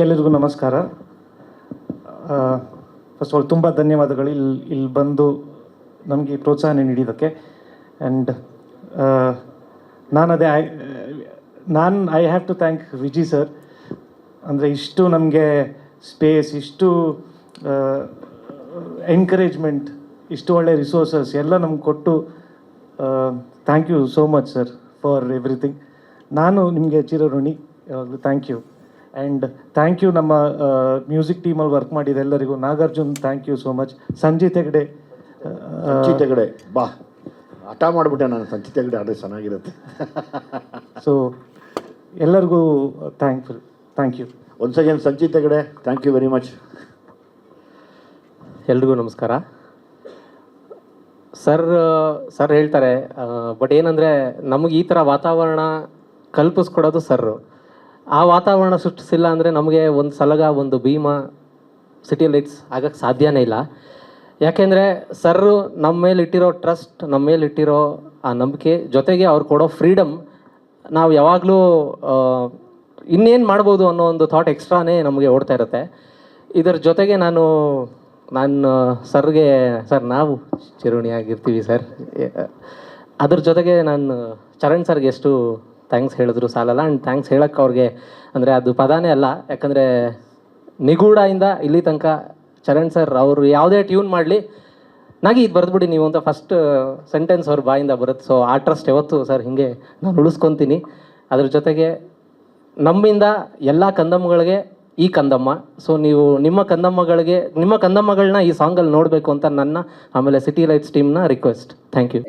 ಎಲ್ಲರಿಗೂ ನಮಸ್ಕಾರ. First of all ತುಂಬ ಧನ್ಯವಾದಗಳು ಇಲ್ಲಿ ಬಂದು ನಮಗೆ ಪ್ರೋತ್ಸಾಹ ನೀಡಿದ್ದಕ್ಕೆ. And I have to thank Viji sir. ಅಂದರೆ ಇಷ್ಟು ನಮಗೆ ಸ್ಪೇಸ್, ಇಷ್ಟು ಎನ್ಕರೇಜ್ಮೆಂಟ್, ಇಷ್ಟು ಒಳ್ಳೆ ರಿಸೋರ್ಸಸ್ ಎಲ್ಲ ನಮ್ಗೆ ಕೊಟ್ಟು thank you so much sir for everything. ನಾನು ನಿಮಗೆ ಚಿರಋಣಿ ಯಾವಾಗಲೂ. Thank you. And thank you ನಮ್ಮ ಮ್ಯೂಸಿಕ್ ಟೀಮಲ್ಲಿ ವರ್ಕ್ ಮಾಡಿದ ಎಲ್ಲರಿಗೂ. Nagarjun, thank you so much. Sanjith Hegde ಬಾ ಹಠ ಮಾಡಿಬಿಟ್ಟೆ ನಾನು. ಸಂಚಿತ್ ಹೆಗ್ಡೆ ಆದರೆ ಚೆನ್ನಾಗಿರುತ್ತೆ. ಸೊ ಎಲ್ಲರಿಗೂ thank you. Once again Sanchith Hegde, thank you very much. ಎಲ್ರಿಗೂ ನಮಸ್ಕಾರ. ಸರ್ ಹೇಳ್ತಾರೆ, ಬಟ್ ಏನಂದರೆ ನಮಗೆ ಈ ಥರ ವಾತಾವರಣ ಕಲ್ಪಿಸ್ಕೊಡೋದು ಸರ್ರು. ಆ ವಾತಾವರಣ ಸೃಷ್ಟಿಸಿಲ್ಲ ಅಂದರೆ ನಮಗೆ ಒಂದು ಸಲಗ ಒಂದು ಭೀಮಾ ಸಿಟಿ ಲೈಟ್ಸ್ ಆಗೋಕ್ಕೆ ಸಾಧ್ಯನೇ ಇಲ್ಲ. ಯಾಕೆಂದರೆ ಸರ್ರು ನಮ್ಮ ಮೇಲೆ ಇಟ್ಟಿರೋ ಟ್ರಸ್ಟ್, ನಮ್ಮ ಮೇಲೆ ಇಟ್ಟಿರೋ ಆ ನಂಬಿಕೆ, ಜೊತೆಗೆ ಅವ್ರು ಕೊಡೋ ಫ್ರೀಡಮ್, ನಾವು ಯಾವಾಗಲೂ ಇನ್ನೇನು ಮಾಡ್ಬೋದು ಅನ್ನೋ ಒಂದು ಥಾಟ್ ಎಕ್ಸ್ಟ್ರಾನೇ ನಮಗೆ ಓಡ್ತಾ ಇರುತ್ತೆ. ಇದರ ಜೊತೆಗೆ ನಾನು ಸರ್ಗೆ, ಸರ್ ನಾವು ಚಿರುಣಿಯಾಗಿರ್ತೀವಿ ಸರ್. ಅದ್ರ ಜೊತೆಗೆ ನಾನು ಚರಣ್ ಸರ್ಗೆ ಎಷ್ಟು ಥ್ಯಾಂಕ್ಸ್ ಹೇಳಿದ್ರು ಸಾಲಲ್ಲ. ಆ್ಯಂಡ್ ಥ್ಯಾಂಕ್ಸ್ ಹೇಳೋಕ್ಕೆ ಅವ್ರಿಗೆ ಅಂದರೆ ಅದು ಪದಾನೇ ಅಲ್ಲ. ಯಾಕಂದರೆ ನಿಗೂಢದಿಂದ ಇಲ್ಲಿ ತನಕ ಚರಣ್ ಸರ್ ಅವರು ಯಾವುದೇ ಟ್ಯೂನ್ ಮಾಡಲಿ, ನಾಗಿ ಇದು ಬರೆದ್ಬಿಡಿ ನೀವು ಅಂತ ಫಸ್ಟ್ ಸೆಂಟೆನ್ಸ್ ಅವ್ರ ಬಾಯಿಂದ ಬರುತ್ತೆ. ಸೊ ಆ ಟ್ರಸ್ಟ್ ಯಾವತ್ತು ಸರ್ ಹೀಗೆ ನಾನು ಉಳಿಸ್ಕೊತೀನಿ. ಅದ್ರ ಜೊತೆಗೆ ನಮ್ಮಿಂದ ಎಲ್ಲ ಕಂದಮ್ಮಗಳಿಗೆ ಈ ಕಂದಮ್ಮ. ಸೊ ನೀವು ನಿಮ್ಮ ಕಂದಮ್ಮಗಳನ್ನ ಈ ಸಾಂಗಲ್ಲಿ ನೋಡಬೇಕು ಅಂತ ನನ್ನ, ಆಮೇಲೆ ಸಿಟಿ ಲೈಟ್ಸ್ ಟೀಮ್ನ ರಿಕ್ವೆಸ್ಟ್. Thank you.